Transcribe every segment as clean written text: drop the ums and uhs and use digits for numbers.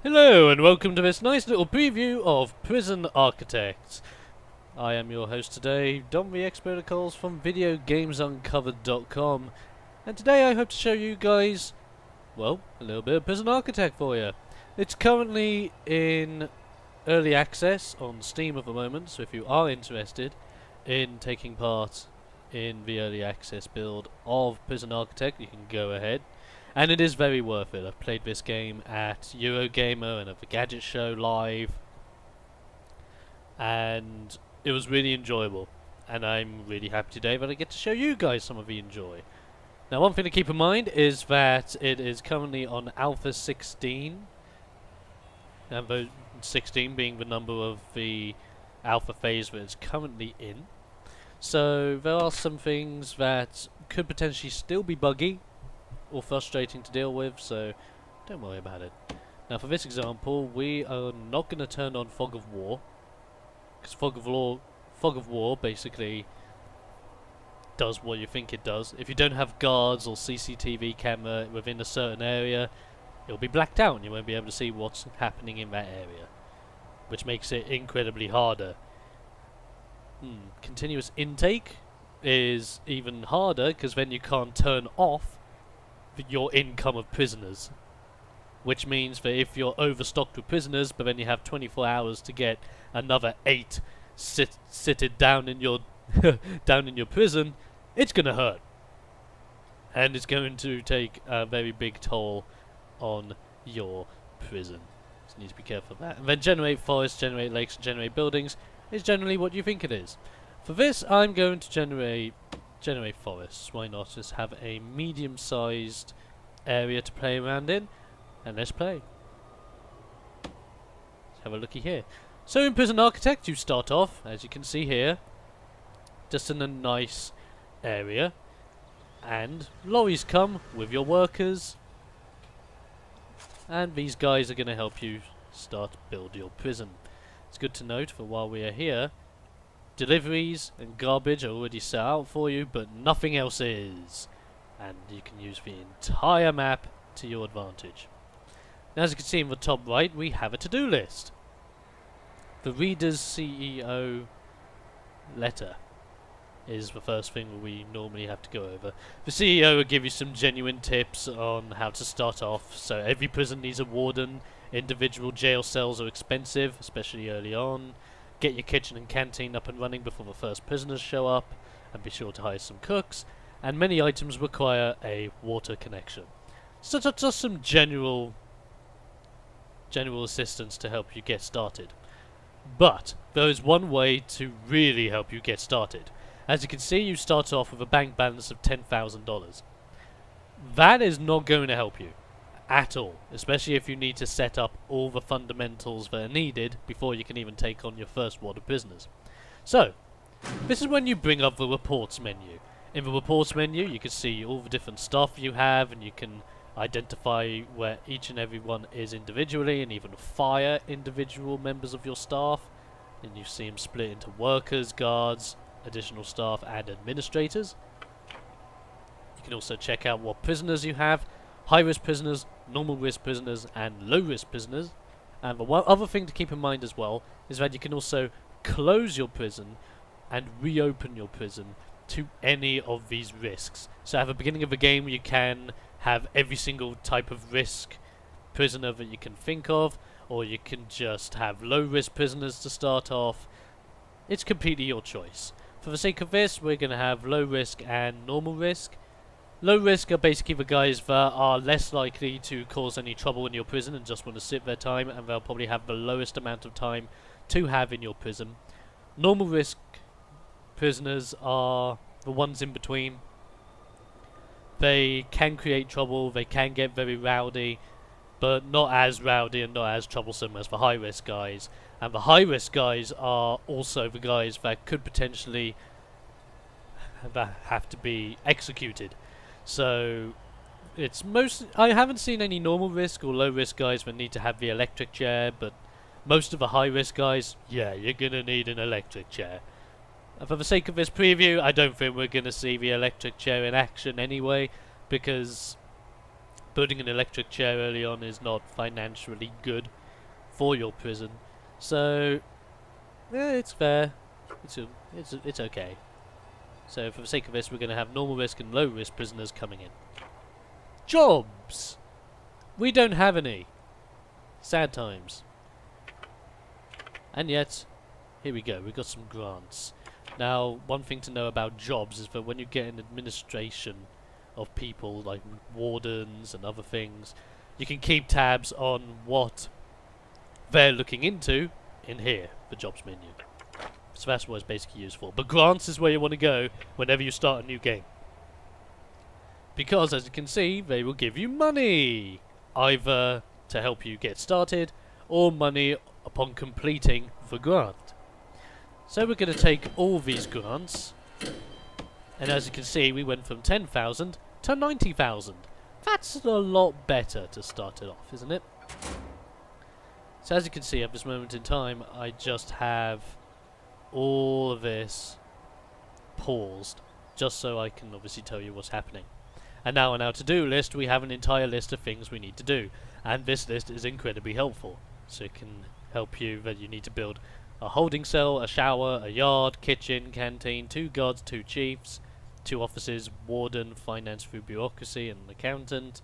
Hello and welcome to this nice little preview of Prison Architect. I am your host today, Dom the Expert Calls from VideoGamesUncovered.com, and today I hope to show you guys, well, a little bit of Prison Architect for you. It's currently in early access on Steam at the moment, so if you are interested in taking part in the early access build of Prison Architect, you can go ahead. And it is very worth it. I've played this game at Eurogamer and at the Gadget Show live, and it was really enjoyable. And I'm really happy today that I get to show you guys some of the enjoy. Now, one thing to keep in mind is that it is currently on Alpha 16, and 16 being the number of the alpha phase that it's currently in. So there are some things that could potentially still be buggy or frustrating to deal with, so don't worry about it. Now for this example, we are not going to turn on Fog of War, because Fog of War basically does what you think it does. If you don't have guards or CCTV camera within a certain area, it'll be blacked out and you won't be able to see what's happening in that area, which makes it incredibly harder. Continuous intake is even harder, because then you can't turn off your income of prisoners, which means that if you're overstocked with prisoners but then you have 24 hours to get another 8 seated down in your down in your prison, it's gonna hurt, and it's going to take a very big toll on your prison. So you need to be careful of that. And then generate forests, generate lakes, and generate buildings is generally what you think it is. For this, I'm going to generate forests. Why not just have a medium-sized area to play around in, and let's play. Let's have a looky here. So in Prison Architect, you start off, as you can see here, just in a nice area, and lorries come with your workers, and these guys are going to help you start build your prison. It's good to note that while we are here, deliveries and garbage are already set out for you, but nothing else is. And you can use the entire map to your advantage. Now, as you can see in the top right, we have a to-do list. The Reader's CEO letter is the first thing we normally have to go over. The CEO will give you some genuine tips on how to start off. So every prison needs a warden. Individual jail cells are expensive, especially early on. Get your kitchen and canteen up and running before the first prisoners show up, and be sure to hire some cooks, and many items require a water connection. So that's just some general assistance to help you get started. But there is one way to really help you get started. As you can see, you start off with a bank balance of $10,000. That is not going to help you at all, especially if you need to set up all the fundamentals that are needed before you can even take on your first ward of prisoners. So, this is when you bring up the reports menu. In the reports menu, you can see all the different stuff you have, and you can identify where each and every one is individually, and even fire individual members of your staff. And you see them split into workers, guards, additional staff, and administrators. You can also check out what prisoners you have: high-risk prisoners, normal-risk prisoners, and low-risk prisoners. And the one other thing to keep in mind as well is that you can also close your prison and reopen your prison to any of these risks. So at the beginning of the game, you can have every single type of risk prisoner that you can think of, or you can just have low-risk prisoners to start off. It's completely your choice. For the sake of this, we're going to have low-risk and normal risk. Low risk are basically the guys that are less likely to cause any trouble in your prison and just want to sit their time, and they'll probably have the lowest amount of time to have in your prison. Normal risk prisoners are the ones in between. They can create trouble, they can get very rowdy, but not as rowdy and not as troublesome as the high risk guys. And the high risk guys are also the guys that could potentially have to be executed. So it's I haven't seen any normal risk or low risk guys that need to have the electric chair, but most of the high risk guys, yeah, you're gonna need an electric chair. And for the sake of this preview, I don't think we're gonna see the electric chair in action anyway, because building an electric chair early on is not financially good. for your prison. So, it's fair. It's okay. So for the sake of this, we're going to have normal risk and low risk prisoners coming in. Jobs! We don't have any. Sad times. And yet, here we go, we've got some grants. Now, one thing to know about jobs is that when you get an administration of people like wardens and other things, you can keep tabs on what they're looking into in here, the jobs menu. So that's what it's basically used for. But grants is where you want to go whenever you start a new game. Because, as you can see, they will give you money! Either to help you get started, or money upon completing the grant. So we're going to take all these grants, and as you can see, we went from 10,000 to 90,000. That's a lot better to start it off, isn't it? So as you can see, at this moment in time, I just have all of this paused, just so I can obviously tell you what's happening. And now on our to-do list, we have an entire list of things we need to do, and this list is incredibly helpful. So it can help you that you need to build a holding cell, a shower, a yard, kitchen, canteen, 2 guards, 2 chiefs, 2 officers, warden, finance through bureaucracy, and an accountant,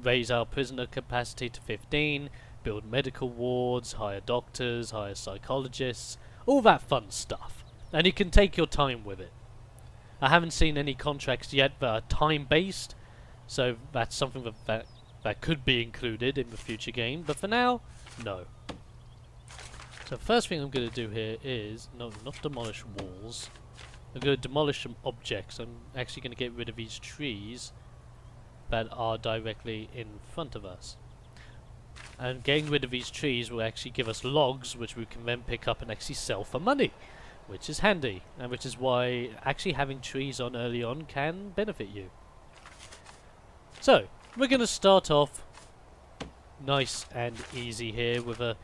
raise our prisoner capacity to 15, build medical wards, hire doctors, hire psychologists, all that fun stuff. And you can take your time with it. I haven't seen any contracts yet that are time-based, so that's something that could be included in the future game, but for now, no. So the first thing I'm going to do here is, no, not demolish walls. I'm going to demolish some objects. I'm actually going to get rid of these trees that are directly in front of us. And getting rid of these trees will actually give us logs, which we can then pick up and actually sell for money, which is handy, and which is why actually having trees on early on can benefit you. So, we're going to start off nice and easy here with a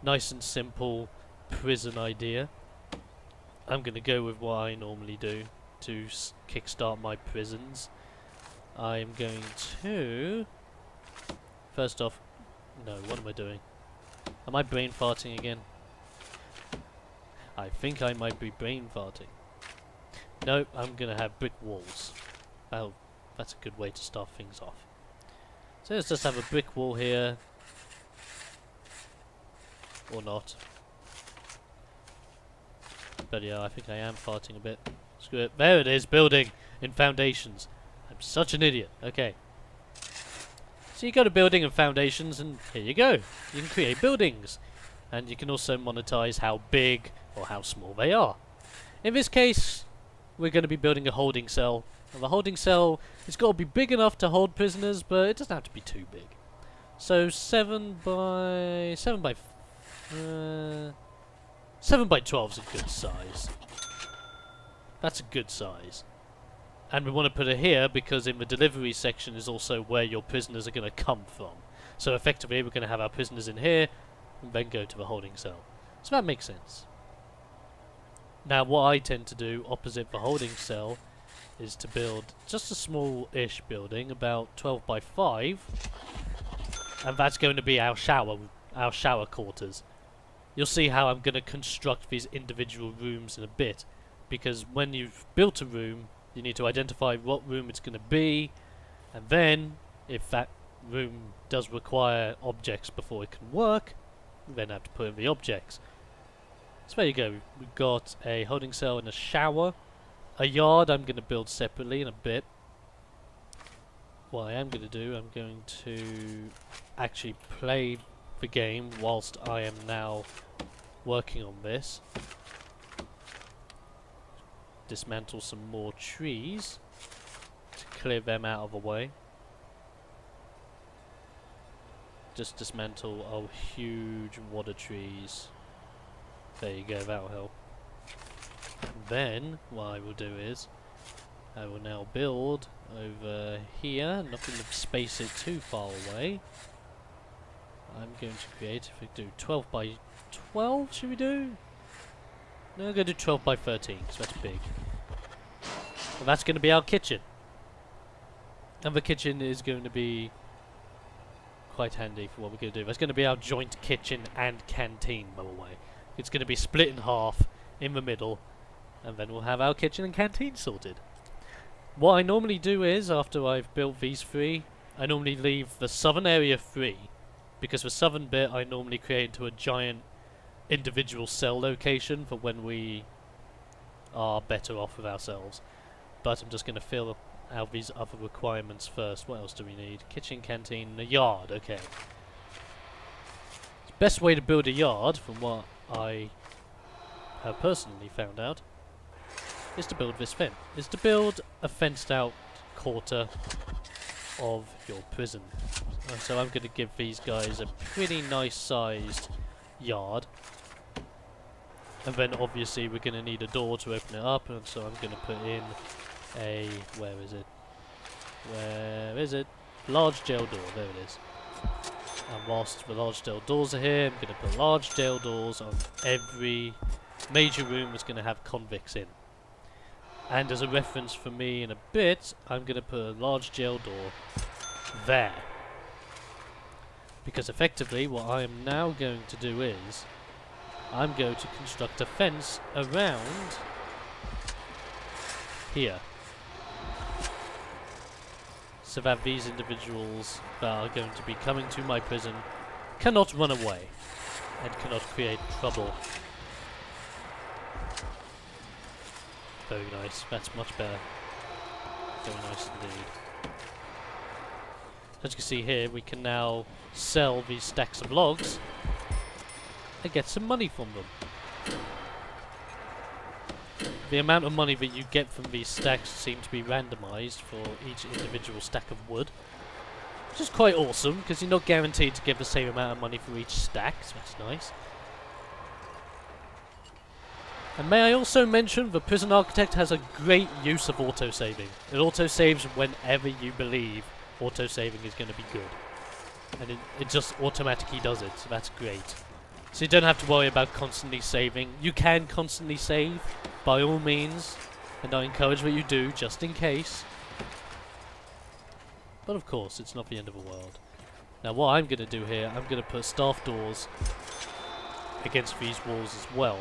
nice and simple prison idea. I'm going to go with what I normally do to kickstart my prisons. I'm going to... First off... No, what am I doing? Am I brain farting again? I think I might be brain farting. No, I'm going to have brick walls. Oh, that's a good way to start things off. So let's just have a brick wall here. Or not. But yeah, I think I am farting a bit. Screw it. There it is, building in foundations. I'm such an idiot. Okay. So you go to building and foundations, and here you go. You can create buildings. And you can also monetize how big or how small they are. In this case, we're going to be building a holding cell. And the holding cell, it's got to be big enough to hold prisoners, but it doesn't have to be too big. So 7 by 12 is a good size. That's a good size. And we want to put it here because in the delivery section is also where your prisoners are going to come from. So effectively we're going to have our prisoners in here and then go to the holding cell. So that makes sense. Now what I tend to do opposite the holding cell is to build just a small-ish building, about 12 by 5. And that's going to be our shower quarters. You'll see how I'm going to construct these individual rooms in a bit, because when you've built a room, you need to identify what room it's going to be, and then, if that room does require objects before it can work, you then have to put in the objects. So there you go, we've got a holding cell and a shower. A yard I'm going to build separately in a bit. What I am going to do, I'm going to actually play the game whilst I am now working on this. Dismantle some more trees to clear them out of the way. Just dismantle a huge wad of trees. There you go, that'll help. And then what I will do is I will now build over here, not going to space it too far away. I'm going to create, if we do 12 by 12, should we do? No, I'm going to do 12 by 13, so that's big. And that's going to be our kitchen. And the kitchen is going to be quite handy for what we're going to do. That's going to be our joint kitchen and canteen, by the way. It's going to be split in half in the middle, and then we'll have our kitchen and canteen sorted. What I normally do is, after I've built these three, I normally leave the southern area free, because the southern bit I normally create into a giant individual cell location for when we are better off with ourselves. But I'm just going to fill out these other requirements first. What else do we need? Kitchen, canteen, a yard. Okay. The best way to build a yard, from what I have personally found out, is to build this fence. Is to build a fenced out quarter of your prison. So I'm going to give these guys a pretty nice sized yard. And then obviously we're going to need a door to open it up, and so I'm going to put in a, where is it? Where is it? Large jail door, there it is. And whilst the large jail doors are here, I'm going to put large jail doors on every major room that's going to have convicts in. And as a reference for me in a bit, I'm going to put a large jail door there. Because effectively what I am now going to do is, I'm going to construct a fence around here. So that these individuals that are going to be coming to my prison cannot run away and cannot create trouble. Very nice, that's much better. Very nice indeed. As you can see here, we can now sell these stacks of logs and get some money from them. The amount of money that you get from these stacks seem to be randomized for each individual stack of wood, which is quite awesome, because you're not guaranteed to get the same amount of money for each stack, so that's nice. And may I also mention, the Prison Architect has a great use of autosaving. It autosaves whenever you believe autosaving is going to be good. And it just automatically does it, so that's great. So you don't have to worry about constantly saving. You can constantly save, by all means, and I encourage what you do, just in case. But of course, it's not the end of the world. Now what I'm going to do here, I'm going to put staff doors against these walls as well.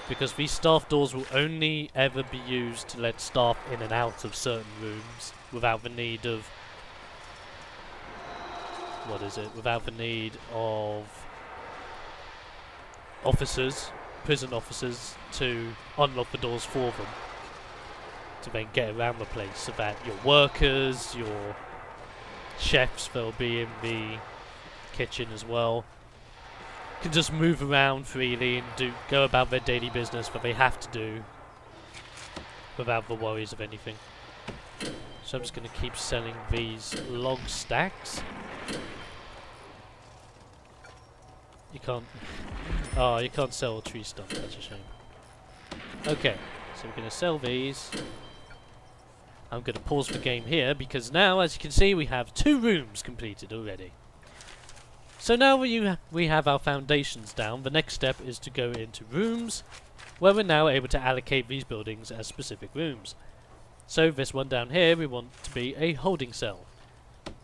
Because these staff doors will only ever be used to let staff in and out of certain rooms without the need of... what is it? Without the need of officers, prison officers, to unlock the doors for them. To then get around the place so that your workers, your chefs, they'll be in the kitchen as well, can just move around freely and go about their daily business that they have to do without the worries of anything. So I'm just going to keep selling these log stacks. You can't... oh, you can't sell a tree stump, that's a shame. Okay, so we're going to sell these. I'm going to pause the game here because now, as you can see, we have 2 rooms completed already. So now we have our foundations down, the next step is to go into rooms, where we're now able to allocate these buildings as specific rooms. So this one down here, we want to be a holding cell. It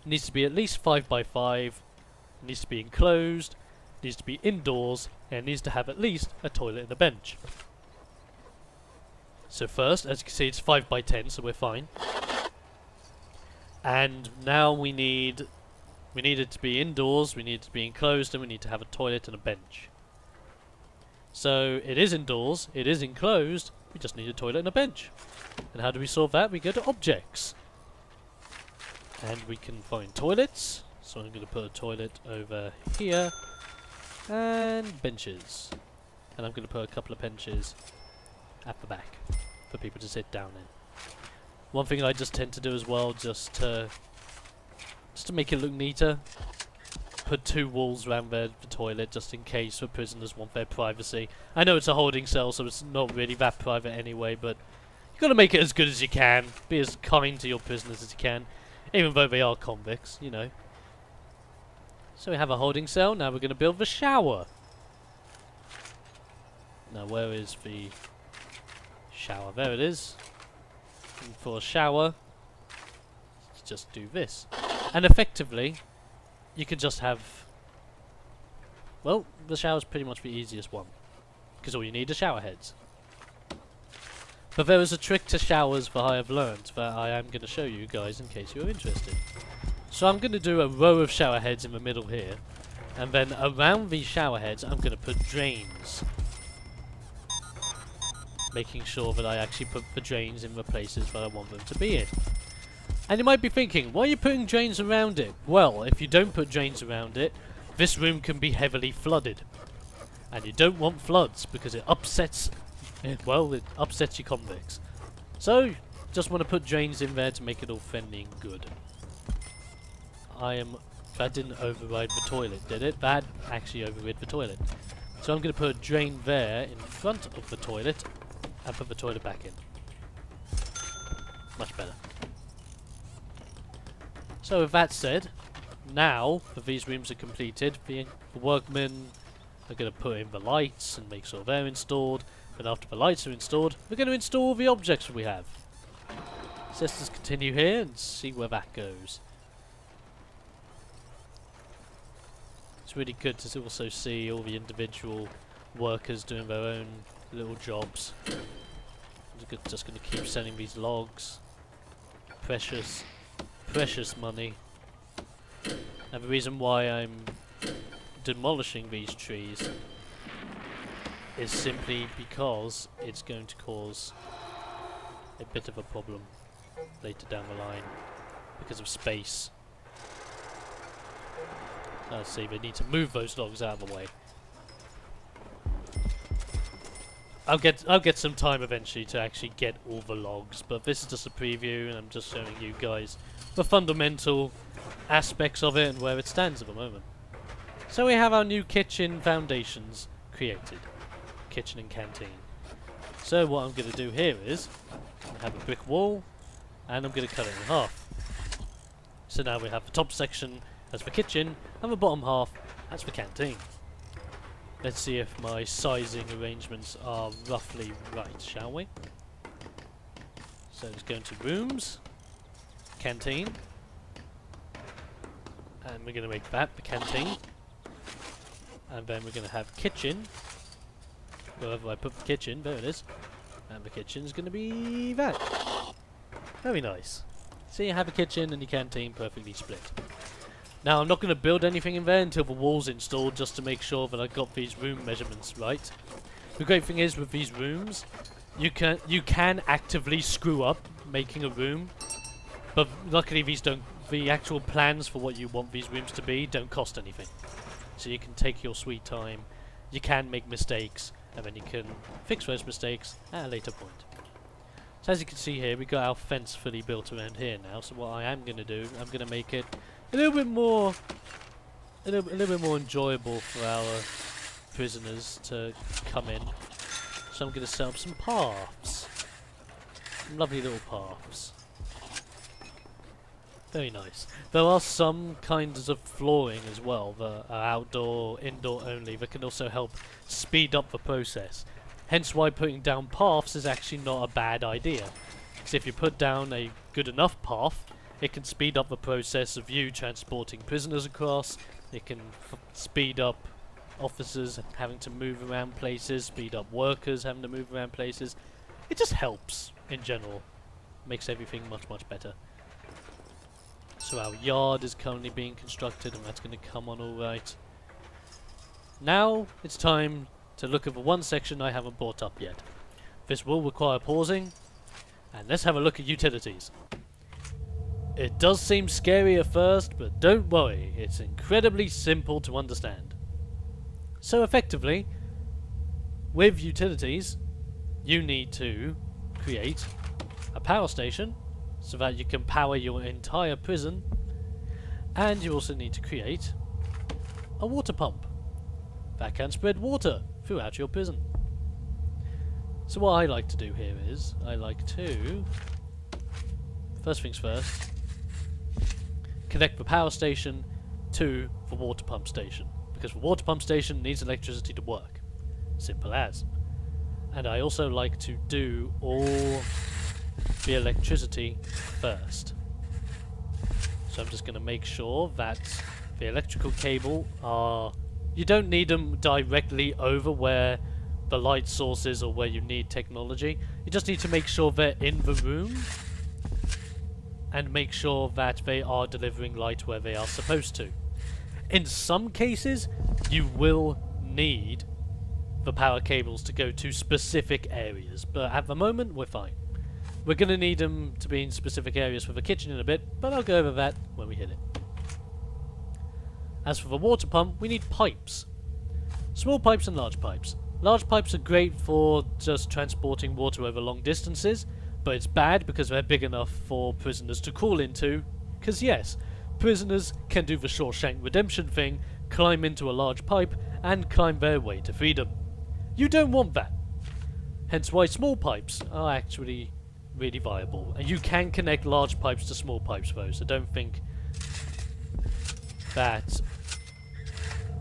needs to be at least 5 by 5, it needs to be enclosed, it needs to be indoors, and it needs to have at least a toilet and a bench. So first, as you can see, it's 5 by 10, so we're fine. And now we need it to be indoors, we need it to be enclosed, and we need to have a toilet and a bench. So it is indoors, it is enclosed, we just need a toilet and a bench. And how do we solve that? We go to objects. And we can find toilets. So I'm going to put a toilet over here. And benches. And I'm going to put a couple of benches at the back for people to sit down in. One thing I just tend to do as well, just to make it look neater, put 2 walls around the toilet just in case the prisoners want their privacy. I know it's a holding cell, so it's not really that private anyway, but you've got to make it as good as you can. Be as kind to your prisoners as you can, even though they are convicts, you know. So we have a holding cell, now we're going to build the shower. Now where is the shower? There it is. And for a shower, just do this. And effectively, you could just have, well, the shower's pretty much the easiest one, because all you need are shower heads. But there is a trick to showers that I have learned that I am going to show you guys in case you're interested. So I'm going to do a row of shower heads in the middle here, and then around these shower heads I'm going to put drains, making sure that I actually put the drains in the places that I want them to be in. And you might be thinking, why are you putting drains around it? Well, if you don't put drains around it, this room can be heavily flooded. And you don't want floods because it upsets, well, it upsets your convicts. So, just want to put drains in there to make it all friendly and good. That didn't override the toilet, did it? That actually overrid the toilet. So I'm going to put a drain there in front of the toilet and put the toilet back in. Much better. So with that said, now that these rooms are completed, the workmen are going to put in the lights and make sure they're installed. But after the lights are installed, we're going to install the objects we have. So let's just continue here and see where that goes. It's really good to also see all the individual workers doing their own little jobs. I'm just going to keep sending these logs. Precious money. And the reason why I'm demolishing these trees is simply because it's going to cause a bit of a problem later down the line because of space. Let's see, they need to move those logs out of the way. I'll get some time eventually to actually get all the logs, but this is just a preview and I'm just showing you guys the fundamental aspects of it and where it stands at the moment. So we have our new kitchen foundations created. Kitchen and canteen. So what I'm going to do here is I have a brick wall and I'm going to cut it in half. So now we have the top section as the kitchen and the bottom half as the canteen. Let's see if my sizing arrangements are roughly right, shall we? So let's go into rooms, canteen, and we're going to make that the canteen. And then we're going to have kitchen, wherever I put the kitchen, there it is. And the kitchen's going to be that. Very nice. So you have a kitchen and your canteen perfectly split. Now I'm not going to build anything in there until the wall's installed, just to make sure that I got these room measurements right. The great thing is with these rooms, you can actively screw up making a room, but luckily the actual plans for what you want these rooms to be don't cost anything. So you can take your sweet time, you can make mistakes, and then you can fix those mistakes at a later point. So as you can see here, we got our fence fully built around here now. So what I am going to do, I'm going to make it a little bit more enjoyable for our prisoners to come in. So I'm going to set up some paths, some lovely little paths. Very nice. There are some kinds of flooring as well that are outdoor, indoor only, that can also help speed up the process. Hence why putting down paths is actually not a bad idea. Because if you put down a good enough path, it can speed up the process of you transporting prisoners across. It can speed up officers having to move around places, speed up workers having to move around places. It just helps in general. Makes everything much, much better. So our yard is currently being constructed and that's going to come on alright. Now it's time to look at the one section I haven't brought up yet. This will require pausing, and let's have a look at utilities. It does seem scary at first, but don't worry, it's incredibly simple to understand. So effectively, with utilities, you need to create a power station so that you can power your entire prison, and you also need to create a water pump that can spread water throughout your prison. So what I like to do here is, I like to, first things first, connect the power station to the water pump station, because the water pump station needs electricity to work. Simple as. And I also like to do all the electricity first. So I'm just going to make sure that the electrical cable are... You don't need them directly over where the light source is or where you need technology. You just need to make sure they're in the room and make sure that they are delivering light where they are supposed to. In some cases, you will need the power cables to go to specific areas, but at the moment we're fine. We're going to need them to be in specific areas for the kitchen in a bit, but I'll go over that when we hit it. As for the water pump, we need pipes. Small pipes and large pipes. Large pipes are great for just transporting water over long distances, but it's bad because they're big enough for prisoners to crawl into, because yes, prisoners can do the Shawshank Redemption thing, climb into a large pipe, and climb their way to freedom. You don't want that. Hence why small pipes are actually really viable. And you can connect large pipes to small pipes though, so don't think that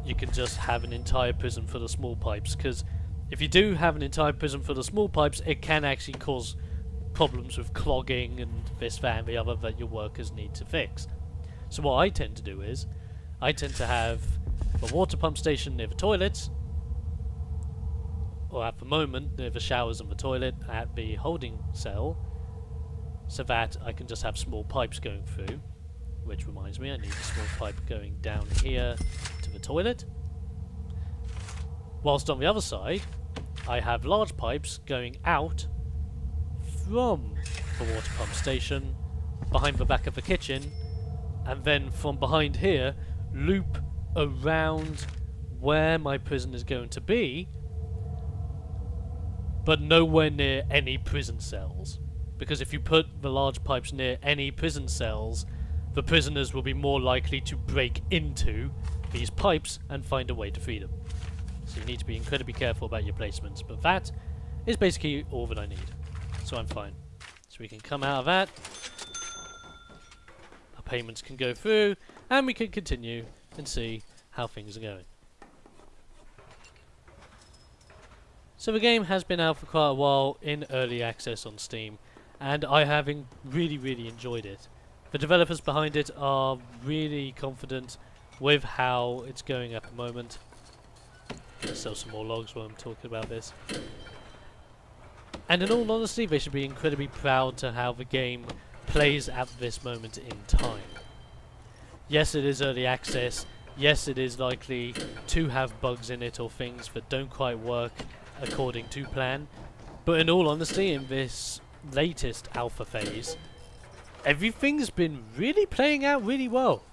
you can just have an entire prison full of small pipes, because if you do have an entire prison full of small pipes, it can actually cause problems with clogging and this, that, and the other that your workers need to fix. So what I tend to do is, I tend to have the water pump station near the toilets, or at the moment near the showers and the toilet at the holding cell, so that I can just have small pipes going through. Which reminds me, I need a small pipe going down here to the toilet. Whilst on the other side, I have large pipes going out from the water pump station, behind the back of the kitchen, and then from behind here, loop around where my prison is going to be, but nowhere near any prison cells. Because if you put the large pipes near any prison cells, the prisoners will be more likely to break into these pipes and find a way to freedom. So you need to be incredibly careful about your placements, but that is basically all that I need. So I'm fine. So we can come out of that, our payments can go through, and we can continue and see how things are going. So the game has been out for quite a while in early access on Steam, and I have really enjoyed it. The developers behind it are really confident with how it's going at the moment. Let's sell some more logs while I'm talking about this. And in all honesty, they should be incredibly proud to how the game plays at this moment in time. Yes, it is early access. Yes, it is likely to have bugs in it or things that don't quite work according to plan. But in all honesty, in this latest alpha phase, everything's been really playing out really well.